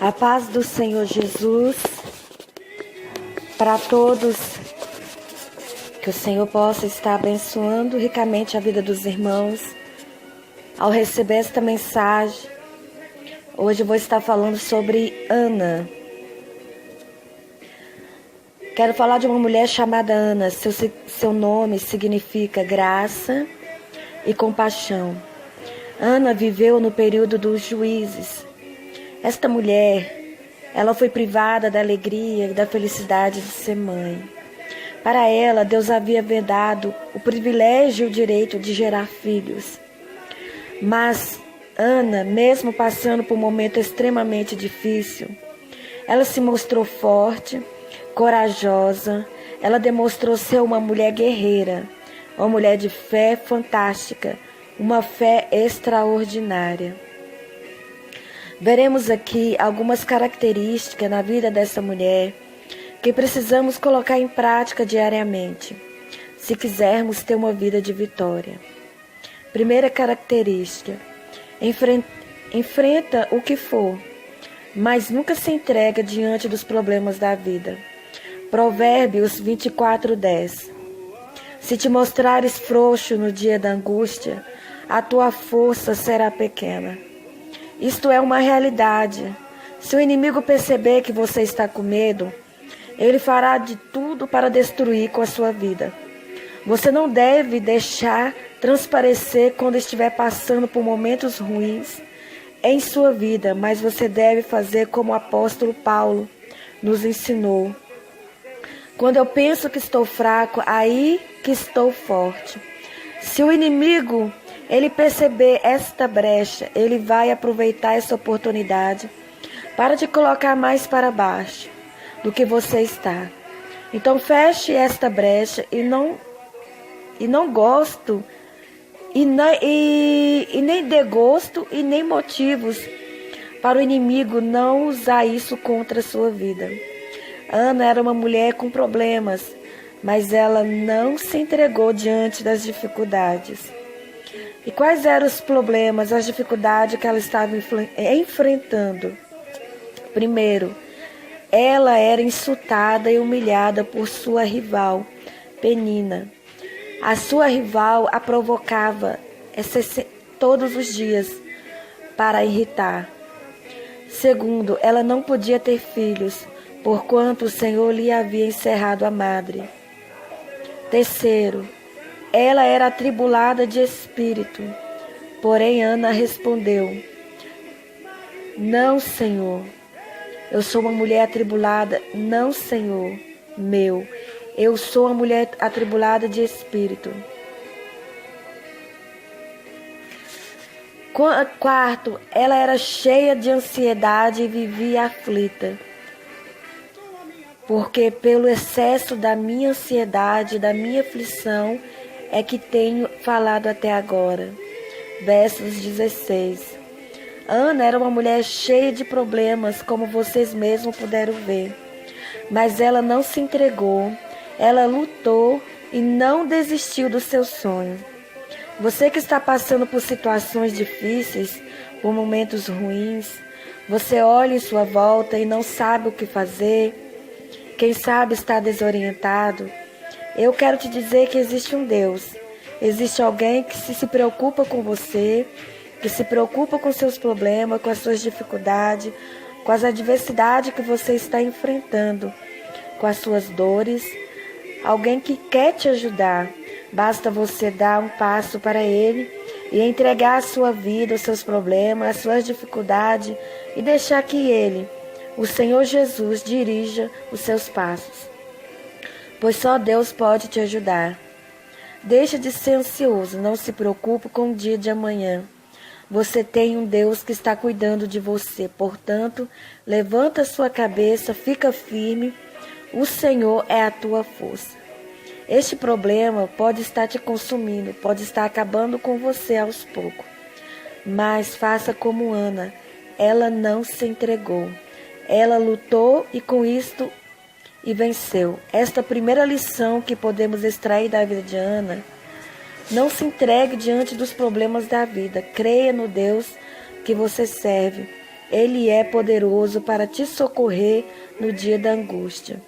A paz do Senhor Jesus para todos, que o Senhor possa estar abençoando ricamente a vida dos irmãos. Ao receber esta mensagem, hoje eu vou estar falando sobre Ana. Quero falar de uma mulher chamada Ana. Seu nome significa graça e compaixão. Ana viveu no período dos juízes. Esta mulher, ela foi privada da alegria e da felicidade de ser mãe. Para ela, Deus havia dado o privilégio e o direito de gerar filhos. Mas Ana, mesmo passando por um momento extremamente difícil, ela se mostrou forte, corajosa. Ela demonstrou ser uma mulher guerreira, uma mulher de fé fantástica, uma fé extraordinária. Veremos aqui algumas características na vida dessa mulher que precisamos colocar em prática diariamente, se quisermos ter uma vida de vitória. Primeira característica: enfrenta o que for, mas nunca se entrega diante dos problemas da vida. Provérbios 24:10. Se te mostrares frouxo no dia da angústia, a tua força será pequena. Isto é uma realidade. Se o inimigo perceber que você está com medo, ele fará de tudo para destruir com a sua vida. Você não deve deixar transparecer quando estiver passando por momentos ruins em sua vida, mas você deve fazer como o apóstolo Paulo nos ensinou. Quando eu penso que estou fraco, aí que estou forte. Se o inimigo ele perceber esta brecha, ele vai aproveitar essa oportunidade para te colocar mais para baixo do que você está. Então feche esta brecha e nem dê gosto e nem motivos para o inimigo não usar isso contra a sua vida. Ana era uma mulher com problemas, mas ela não se entregou diante das dificuldades. E quais eram os problemas, as dificuldades que ela estava enfrentando? Primeiro, ela era insultada e humilhada por sua rival, Penina. A sua rival a provocava todos os dias para irritar. Segundo, ela não podia ter filhos, porquanto o Senhor lhe havia encerrado a madre. Terceiro, ela era atribulada de espírito. Porém, Ana respondeu: Não, Senhor. Eu sou uma mulher atribulada. Não, Senhor meu. Eu sou uma mulher atribulada de espírito. Quarto, ela era cheia de ansiedade e vivia aflita. Porque pelo excesso da minha ansiedade, da minha aflição, é que tenho falado até agora. Versos 16. Ana era uma mulher cheia de problemas, como vocês mesmos puderam ver. Mas ela não se entregou, ela lutou e não desistiu do seu sonho. Você que está passando por situações difíceis, por momentos ruins, você olha em sua volta e não sabe o que fazer, quem sabe está desorientado. Eu quero te dizer que existe um Deus, existe alguém que se preocupa com você, que se preocupa com seus problemas, com as suas dificuldades, com as adversidades que você está enfrentando, com as suas dores. Alguém que quer te ajudar. Basta você dar um passo para Ele e entregar a sua vida, os seus problemas, as suas dificuldades e deixar que Ele, o Senhor Jesus, dirija os seus passos. Pois só Deus pode te ajudar. Deixa de ser ansioso, não se preocupe com o dia de amanhã. Você tem um Deus que está cuidando de você, portanto, levanta a sua cabeça, fica firme, o Senhor é a tua força. Este problema pode estar te consumindo, pode estar acabando com você aos poucos, mas faça como Ana, ela não se entregou, ela lutou e com isto e venceu. Esta primeira lição que podemos extrair da vida de Ana: não se entregue diante dos problemas da vida. Creia no Deus que você serve. Ele é poderoso para te socorrer no dia da angústia.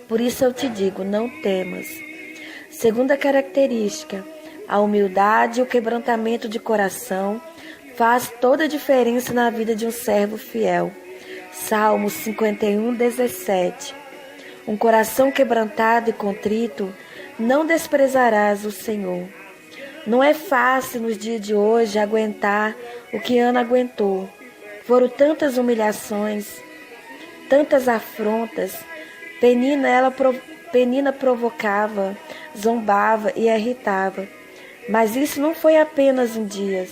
Por isso eu te digo, não temas. Segunda característica, a humildade e o quebrantamento de coração faz toda a diferença na vida de um servo fiel. Salmos 51, 17. Um coração quebrantado e contrito, não desprezarás o Senhor. Não é fácil nos dias de hoje aguentar o que Ana aguentou. Foram tantas humilhações, tantas afrontas. Penina provocava, zombava e irritava. Mas isso não foi apenas um dia,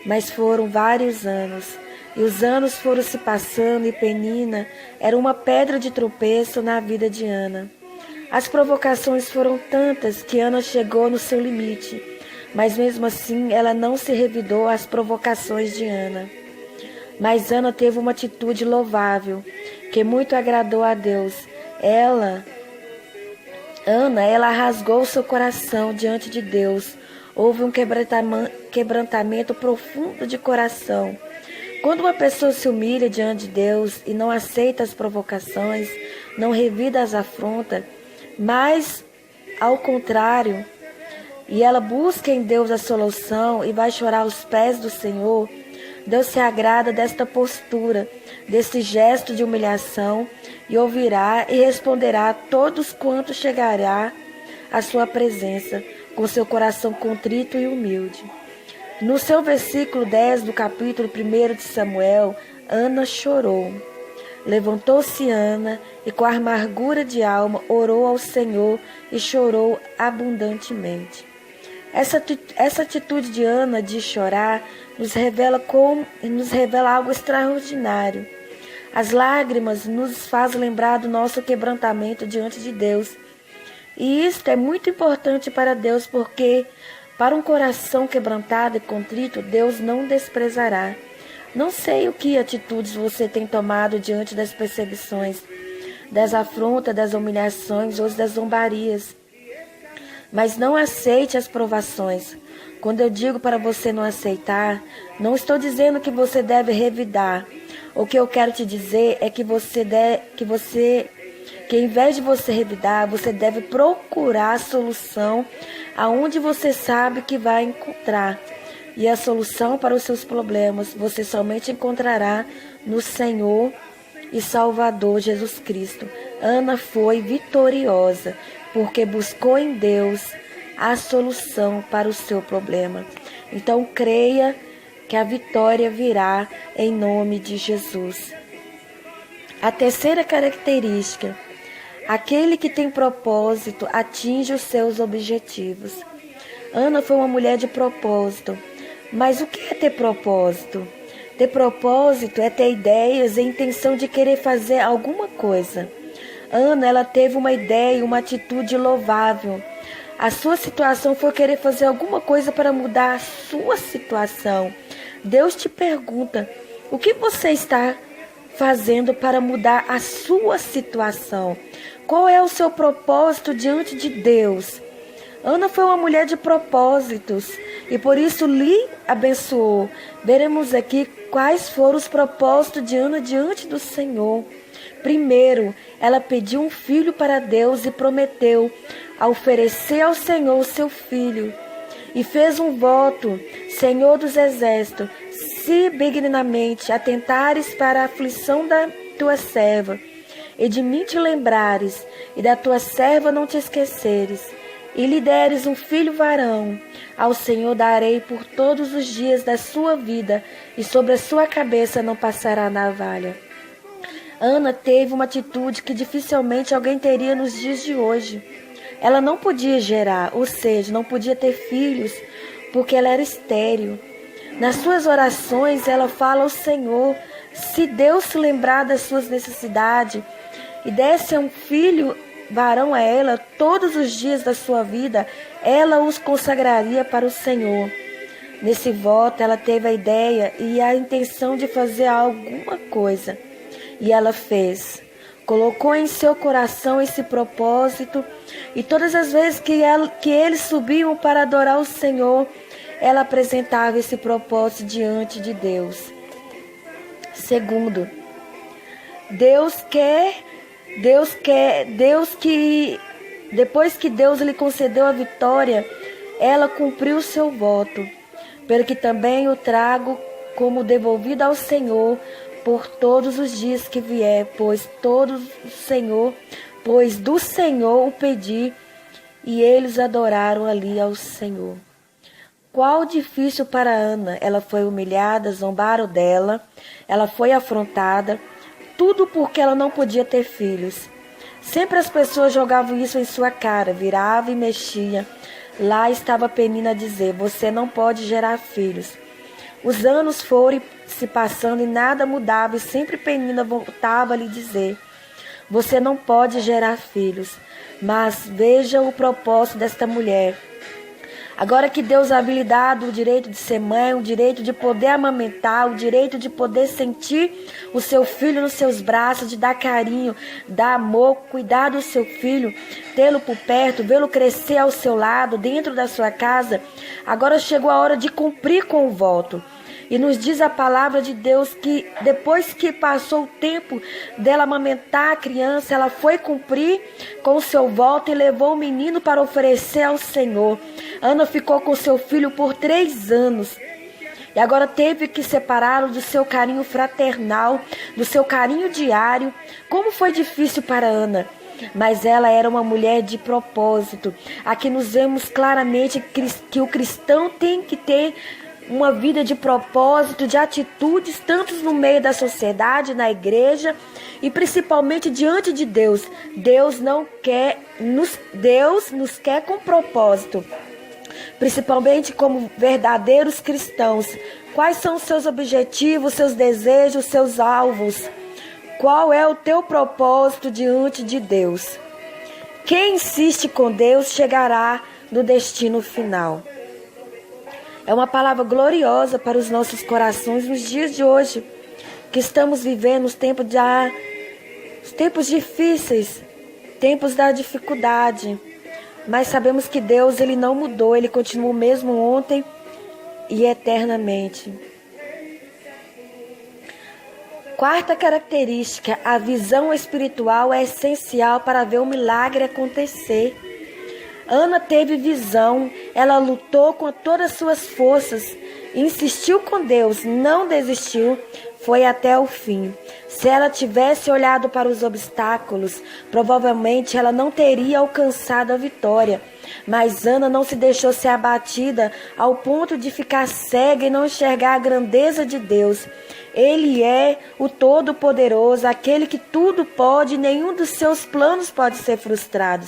mas foram vários anos. E os anos foram se passando e Penina era uma pedra de tropeço na vida de Ana. As provocações foram tantas que Ana chegou no seu limite, mas mesmo assim ela não se revidou às provocações de Ana. Mas Ana teve uma atitude louvável, que muito agradou a Deus. Ela rasgou seu coração diante de Deus. Houve um quebrantamento profundo de coração. Quando uma pessoa se humilha diante de Deus e não aceita as provocações, não revida as afrontas, mas, ao contrário, e ela busca em Deus a solução e vai chorar aos pés do Senhor, Deus se agrada desta postura, desse gesto de humilhação, e ouvirá e responderá a todos quantos chegará à sua presença, com seu coração contrito e humilde. No seu versículo 10 do capítulo 1 de Samuel, Ana chorou. Levantou-se Ana e com amargura de alma orou ao Senhor e chorou abundantemente. Essa atitude de Ana de chorar nos revela algo extraordinário. As lágrimas nos fazem lembrar do nosso quebrantamento diante de Deus. E isto é muito importante para Deus, porque para um coração quebrantado e contrito, Deus não desprezará. Não sei o que atitudes você tem tomado diante das perseguições, das afrontas, das humilhações ou das zombarias. Mas não aceite as provações. Quando eu digo para você não aceitar, não estou dizendo que você deve revidar. O que eu quero te dizer é que em vez de você revidar, você deve procurar a solução aonde você sabe que vai encontrar. E a solução para os seus problemas você somente encontrará no Senhor e Salvador Jesus Cristo. Ana foi vitoriosa porque buscou em Deus a solução para o seu problema. Então creia que a vitória virá em nome de Jesus. A terceira característica: aquele que tem propósito atinge os seus objetivos. Ana foi uma mulher de propósito. Mas o que é ter propósito? Ter propósito é ter ideias e intenção de querer fazer alguma coisa. Ana, ela teve uma ideia, uma atitude louvável. A sua situação foi querer fazer alguma coisa para mudar a sua situação. Deus te pergunta: o que você está fazendo para mudar a sua situação? Qual é o seu propósito diante de Deus? Ana foi uma mulher de propósitos e por isso lhe abençoou. Veremos aqui quais foram os propósitos de Ana diante do Senhor. Primeiro, ela pediu um filho para Deus e prometeu a oferecer ao Senhor o seu filho. E fez um voto: Senhor dos exércitos, se benignamente atentares para a aflição da tua serva, e de mim te lembrares, e da tua serva não te esqueceres, e lhe deres um filho varão, ao Senhor darei por todos os dias da sua vida, e sobre a sua cabeça não passará navalha. Ana teve uma atitude que dificilmente alguém teria nos dias de hoje. Ela não podia gerar, ou seja, não podia ter filhos, porque ela era estéril. Nas suas orações, ela fala ao Senhor: se Deus se lembrar das suas necessidades e desse um filho varão a ela, todos os dias da sua vida, ela os consagraria para o Senhor. Nesse voto, ela teve a ideia e a intenção de fazer alguma coisa. E ela fez. Colocou em seu coração esse propósito, e todas as vezes que eles subiam para adorar o Senhor, ela apresentava esse propósito diante de Deus. Segundo, Deus que depois que Deus lhe concedeu a vitória, ela cumpriu o seu voto, pelo que também o trago como devolvido ao Senhor por todos os dias que vier, pois do Senhor o pedi, e eles adoraram ali ao Senhor. Qual difícil para Ana! Ela foi humilhada, zombaram dela, ela foi afrontada, tudo porque ela não podia ter filhos. Sempre as pessoas jogavam isso em sua cara, virava e mexia. Lá estava Penina a dizer: você não pode gerar filhos. Os anos foram se passando e nada mudava, e sempre Penina voltava a lhe dizer: você não pode gerar filhos. Mas veja o propósito desta mulher. Agora que Deus havia lhe dado o direito de ser mãe, o direito de poder amamentar, o direito de poder sentir o seu filho nos seus braços, de dar carinho, dar amor, cuidar do seu filho, tê-lo por perto, vê-lo crescer ao seu lado, dentro da sua casa, agora chegou a hora de cumprir com o voto. E nos diz a palavra de Deus que depois que passou o tempo dela amamentar a criança, ela foi cumprir com o seu voto e levou o menino para oferecer ao Senhor. Ana ficou com seu filho por 3 anos. E agora teve que separá-lo do seu carinho fraternal, do seu carinho diário. Como foi difícil para Ana. Mas ela era uma mulher de propósito. Aqui nos vemos claramente que o cristão tem que ter uma vida de propósito, de atitudes, tanto no meio da sociedade, na igreja e principalmente diante de Deus. Deus nos quer com propósito, principalmente como verdadeiros cristãos. Quais são os seus objetivos, seus desejos, seus alvos? Qual é o teu propósito diante de Deus? Quem insiste com Deus chegará no destino final. É uma palavra gloriosa para os nossos corações nos dias de hoje, que estamos vivendo os tempos difíceis, tempos da dificuldade. Mas sabemos que Deus, Ele não mudou, Ele continua o mesmo ontem e eternamente. Quarta característica, a visão espiritual é essencial para ver o milagre acontecer. Ana teve visão, ela lutou com todas as suas forças, insistiu com Deus, não desistiu, foi até o fim. Se ela tivesse olhado para os obstáculos, provavelmente ela não teria alcançado a vitória. Mas Ana não se deixou ser abatida ao ponto de ficar cega e não enxergar a grandeza de Deus. Ele é o Todo-Poderoso, aquele que tudo pode e nenhum dos seus planos pode ser frustrado.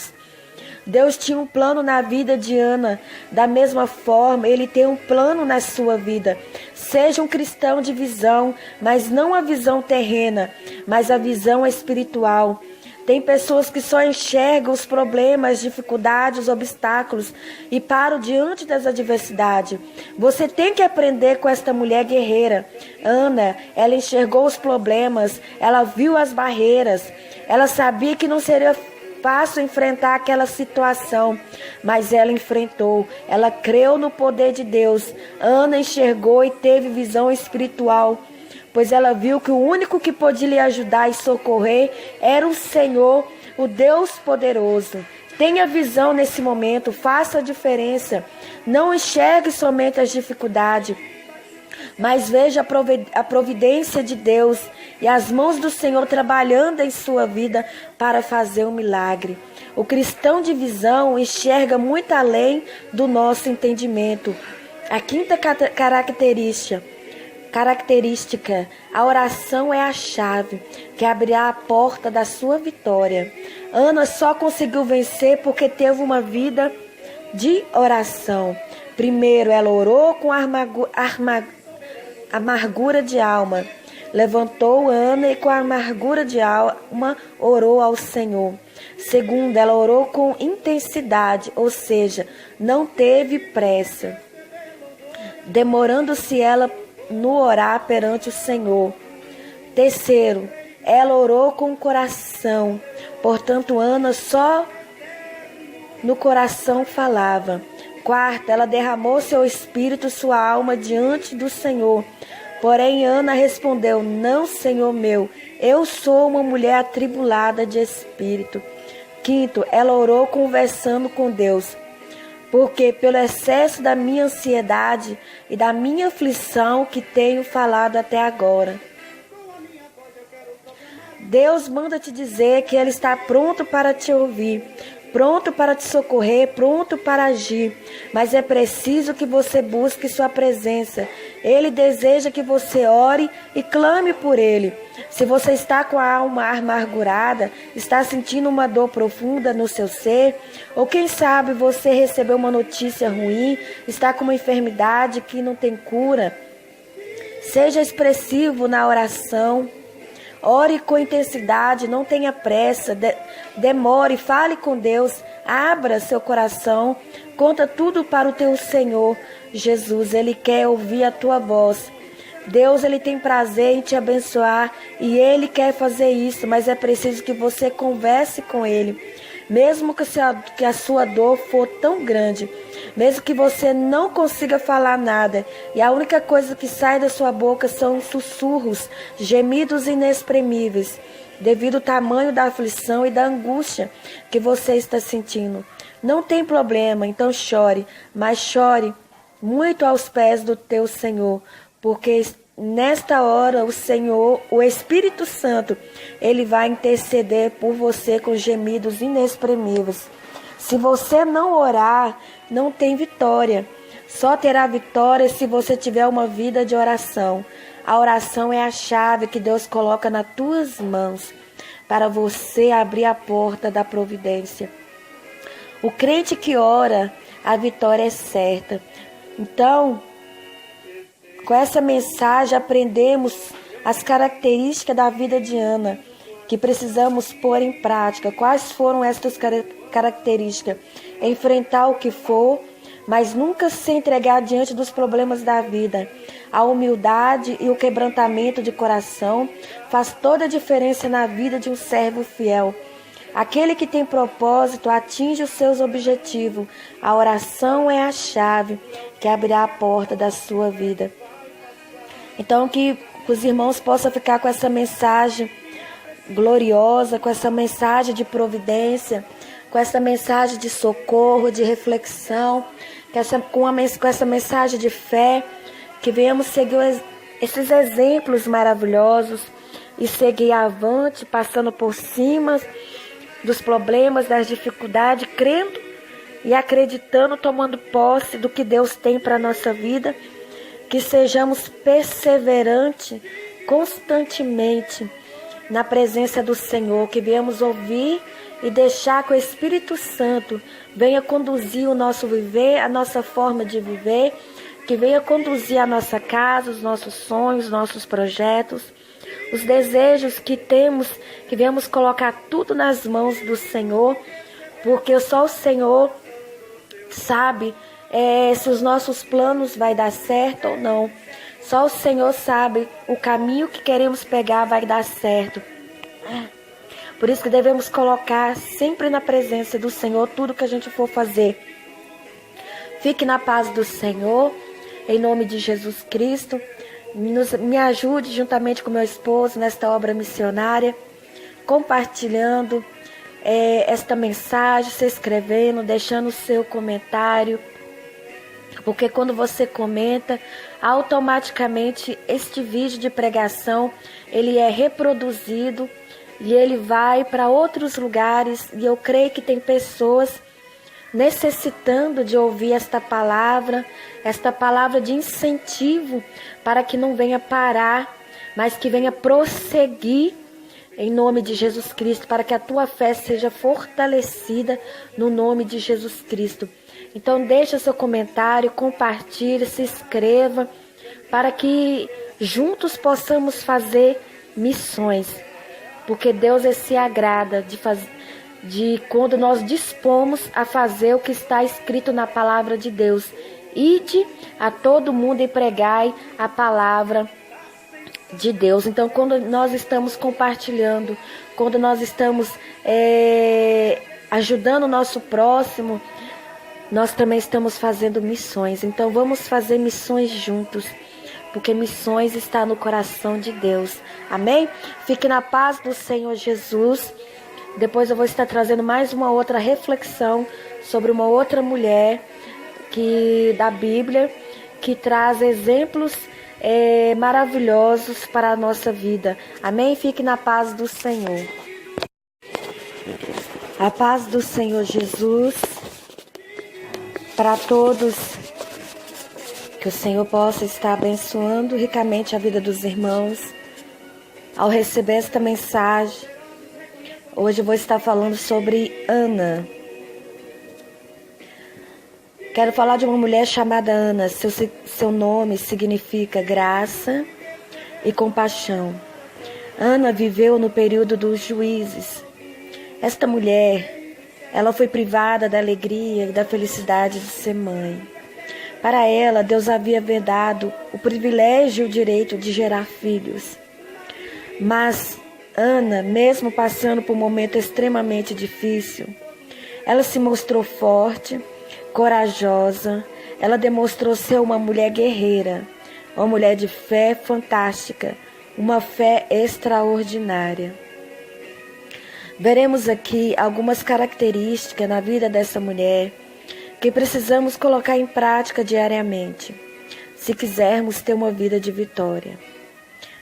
Deus tinha um plano na vida de Ana. Da mesma forma, Ele tem um plano na sua vida. Seja um cristão de visão, mas não a visão terrena, mas a visão espiritual. Tem pessoas que só enxergam os problemas, dificuldades, obstáculos e param diante das adversidades. Você tem que aprender com esta mulher guerreira. Ana, ela enxergou os problemas, ela viu as barreiras, ela sabia que não seria fácil enfrentar aquela situação, mas ela enfrentou, ela creu no poder de Deus. Ana enxergou e teve visão espiritual, pois ela viu que o único que podia lhe ajudar e socorrer era o Senhor, o Deus poderoso. Tenha visão nesse momento, faça a diferença. Não enxergue somente as dificuldades, mas veja a providência de Deus e as mãos do Senhor trabalhando em sua vida para fazer um milagre. O cristão de visão enxerga muito além do nosso entendimento. A quinta característica, a oração é a chave que abrirá a porta da sua vitória. Ana só conseguiu vencer porque teve uma vida de oração. Primeiro, ela orou com amargura de alma. Levantou Ana e com a amargura de alma orou ao Senhor. Segundo, ela orou com intensidade, ou seja, não teve pressa, demorando-se ela no orar perante o Senhor. Terceiro, ela orou com o coração, portanto Ana só no coração falava. Quarta, ela derramou seu espírito, sua alma diante do Senhor. Porém, Ana respondeu: não, Senhor meu, eu sou uma mulher atribulada de espírito. Quinto, ela orou conversando com Deus. Porque pelo excesso da minha ansiedade e da minha aflição que tenho falado até agora. Deus manda te dizer que Ele está pronto para te ouvir, pronto para te socorrer, pronto para agir. Mas é preciso que você busque sua presença. Ele deseja que você ore e clame por Ele. Se você está com a alma amargurada, está sentindo uma dor profunda no seu ser, ou quem sabe você recebeu uma notícia ruim, está com uma enfermidade que não tem cura, seja expressivo na oração. Ore com intensidade, não tenha pressa, demore, fale com Deus, abra seu coração, conta tudo para o teu Senhor Jesus. Ele quer ouvir a tua voz. Deus, Ele tem prazer em te abençoar e Ele quer fazer isso, mas é preciso que você converse com Ele. Mesmo que a sua dor for tão grande, mesmo que você não consiga falar nada, e a única coisa que sai da sua boca são sussurros, gemidos inexprimíveis, devido ao tamanho da aflição e da angústia que você está sentindo. Não tem problema, então chore, mas chore muito aos pés do teu Senhor, porque nesta hora, o Senhor, o Espírito Santo, Ele vai interceder por você com gemidos inexprimíveis. Se você não orar, não tem vitória. Só terá vitória se você tiver uma vida de oração. A oração é a chave que Deus coloca nas tuas mãos para você abrir a porta da providência. O crente que ora, a vitória é certa. Então, com essa mensagem, aprendemos as características da vida de Ana, que precisamos pôr em prática. Quais foram estas características? Enfrentar o que for, mas nunca se entregar diante dos problemas da vida. A humildade e o quebrantamento de coração faz toda a diferença na vida de um servo fiel. Aquele que tem propósito atinge os seus objetivos. A oração é a chave que abrirá a porta da sua vida. Então, que os irmãos possam ficar com essa mensagem gloriosa, com essa mensagem de providência, com essa mensagem de socorro, de reflexão, com essa mensagem de fé, que venhamos seguir esses exemplos maravilhosos e seguir avante, passando por cima dos problemas, das dificuldades, crendo e acreditando, tomando posse do que Deus tem para a nossa vida. Que sejamos perseverantes constantemente na presença do Senhor, que venhamos ouvir e deixar que o Espírito Santo venha conduzir o nosso viver, a nossa forma de viver, que venha conduzir a nossa casa, os nossos sonhos, nossos projetos, os desejos que temos, que venhamos colocar tudo nas mãos do Senhor, porque só o Senhor sabe se os nossos planos vai dar certo ou não. Só o Senhor sabe o caminho que queremos pegar vai dar certo. Por isso que devemos colocar sempre na presença do Senhor tudo que a gente for fazer. Fique na paz do Senhor, em nome de Jesus Cristo. Me ajude juntamente com meu esposo nesta obra missionária, compartilhando esta mensagem, se inscrevendo, deixando o seu comentário. Porque quando você comenta, automaticamente este vídeo de pregação, ele é reproduzido e ele vai para outros lugares. E eu creio que tem pessoas necessitando de ouvir esta palavra de incentivo para que não venha parar, mas que venha prosseguir em nome de Jesus Cristo, para que a tua fé seja fortalecida no nome de Jesus Cristo. Então deixa seu comentário, compartilhe, se inscreva, para que juntos possamos fazer missões. Porque Deus se agrada de quando nós dispomos a fazer o que está escrito na palavra de Deus. Ide a todo mundo e pregai a palavra de Deus. Então, quando nós estamos compartilhando, quando nós estamos ajudando o nosso próximo, nós também estamos fazendo missões. Então, vamos fazer missões juntos. porque missões está no coração de Deus. Amém? Fique na paz do Senhor Jesus. Depois eu vou estar trazendo mais uma outra reflexão sobre uma outra mulher da Bíblia, que traz exemplos maravilhosos para a nossa vida. Amém? Fique na paz do Senhor. A paz do Senhor Jesus para todos. Que o Senhor possa estar abençoando ricamente a vida dos irmãos. Ao receber esta mensagem, hoje eu vou estar falando sobre Ana. Quero falar de uma mulher chamada Ana. Seu nome significa graça e compaixão. Ana viveu no período dos juízes. Esta mulher, ela foi privada da alegria e da felicidade de ser mãe. Para ela, Deus havia dado o privilégio e o direito de gerar filhos. Mas Ana, mesmo passando por um momento extremamente difícil, ela se mostrou forte, corajosa. Ela demonstrou ser uma mulher guerreira, uma mulher de fé fantástica, uma fé extraordinária. Veremos aqui algumas características na vida dessa mulher que precisamos colocar em prática diariamente, se quisermos ter uma vida de vitória.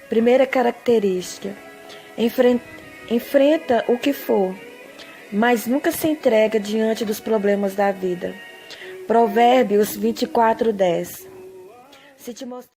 Primeira característica: enfrenta o que for, mas nunca se entrega diante dos problemas da vida. Provérbios 24:10. Se te mostrar